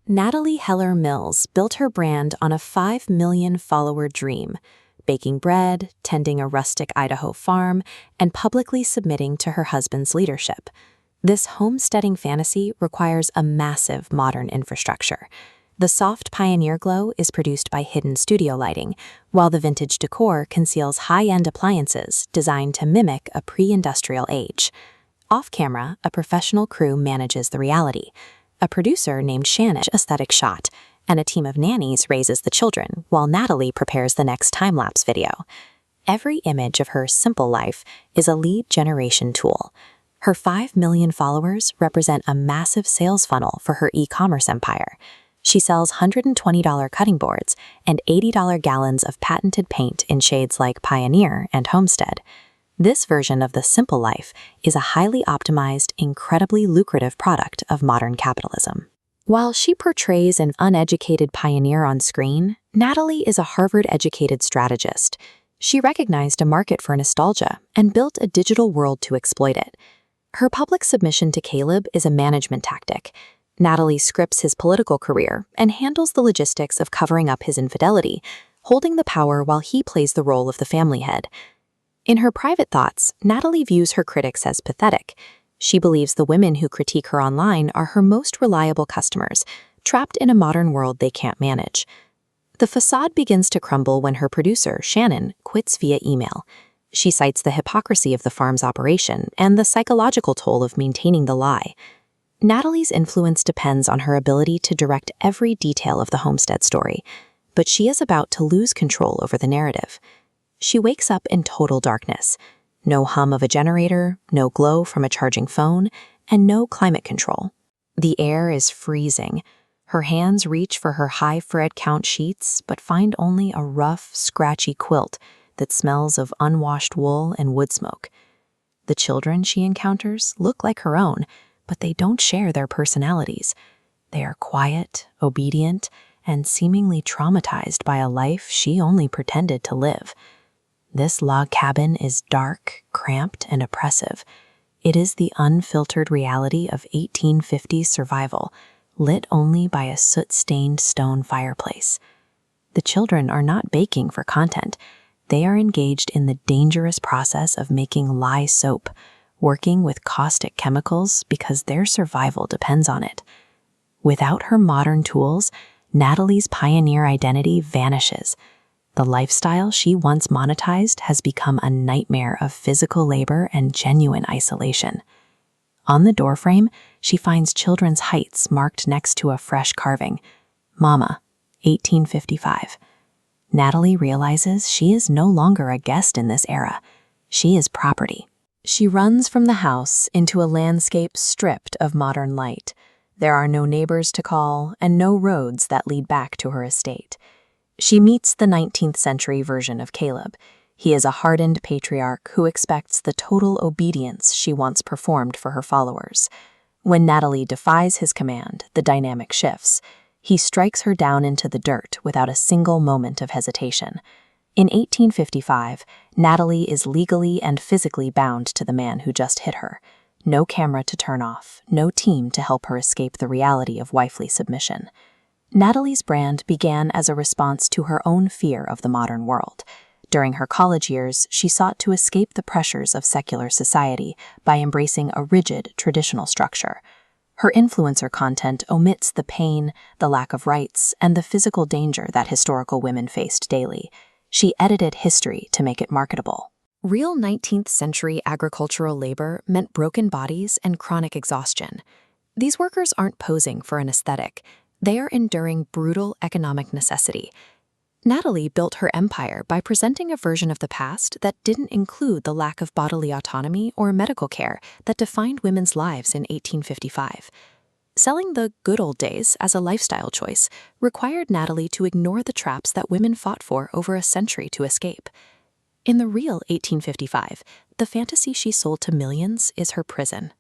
Natalie Heller Mills built her brand on a 5 million follower dream, baking bread, tending a rustic Idaho farm, and publicly submitting to her husband's leadership. This homesteading fantasy requires a massive modern infrastructure. The soft pioneer glow is produced by hidden studio lighting, while the vintage decor conceals high-end appliances designed to mimic a pre-industrial age. Off-camera, a professional crew manages the reality. A producer named Shannon aesthetic shot, and a team of nannies raises the children, while Natalie prepares the next time-lapse video. Every image of her simple life is a lead generation tool. Her 5 million followers represent a massive sales funnel for her e-commerce empire. She sells $120 cutting boards and $80 gallons of patented paint in shades like Pioneer and Homestead. This version of the simple life is a highly optimized, incredibly lucrative product of modern capitalism. While she portrays an uneducated pioneer on screen, Natalie is a Harvard-educated strategist. She recognized a market for nostalgia and built a digital world to exploit it. Her public submission to Caleb is a management tactic. Natalie scripts his political career and handles the logistics of covering up his infidelity, holding the power while he plays the role of the family head. In her private thoughts, Natalie views her critics as pathetic. She believes the women who critique her online are her most reliable customers, trapped in a modern world they can't manage. The facade begins to crumble when her producer, Shannon, quits via email. She cites the hypocrisy of the farm's operation and the psychological toll of maintaining the lie. Natalie's influence depends on her ability to direct every detail of the homestead story, but she is about to lose control over the narrative. She wakes up in total darkness. No hum of a generator, no glow from a charging phone, and no climate control. The air is freezing. Her hands reach for her high Fred count sheets, but find only a rough, scratchy quilt that smells of unwashed wool and wood smoke. The children she encounters look like her own, but they don't share their personalities. They are quiet, obedient, and seemingly traumatized by a life she only pretended to live. This log cabin is dark, cramped, and oppressive. It is the unfiltered reality of 1850s survival, lit only by a soot-stained stone fireplace. The children are not baking for content. They are engaged in the dangerous process of making lye soap, working with caustic chemicals because their survival depends on it. Without her modern tools, Natalie's pioneer identity vanishes. The lifestyle she once monetized has become a nightmare of physical labor and genuine isolation. On the doorframe, she finds children's heights marked next to a fresh carving. Mama, 1855. Natalie realizes she is no longer a guest in this era. She is property. She runs from the house into a landscape stripped of modern light. There are no neighbors to call and no roads that lead back to her estate. She meets the 19th century version of Caleb. He is a hardened patriarch who expects the total obedience she once performed for her followers. When Natalie defies his command, the dynamic shifts. He strikes her down into the dirt without a single moment of hesitation. In 1855, Natalie is legally and physically bound to the man who just hit her. No camera to turn off, no team to help her escape the reality of wifely submission. Natalie's brand began as a response to her own fear of the modern world. During her college years, she sought to escape the pressures of secular society by embracing a rigid, traditional structure. Her influencer content omits the pain, the lack of rights, and the physical danger that historical women faced daily. She edited history to make it marketable. Real 19th century agricultural labor meant broken bodies and chronic exhaustion. These workers aren't posing for an aesthetic. They are enduring brutal economic necessity. Natalie built her empire by presenting a version of the past that didn't include the lack of bodily autonomy or medical care that defined women's lives in 1855. Selling the good old days as a lifestyle choice required Natalie to ignore the traps that women fought for over a century to escape. In the real 1855, the fantasy she sold to millions is her prison.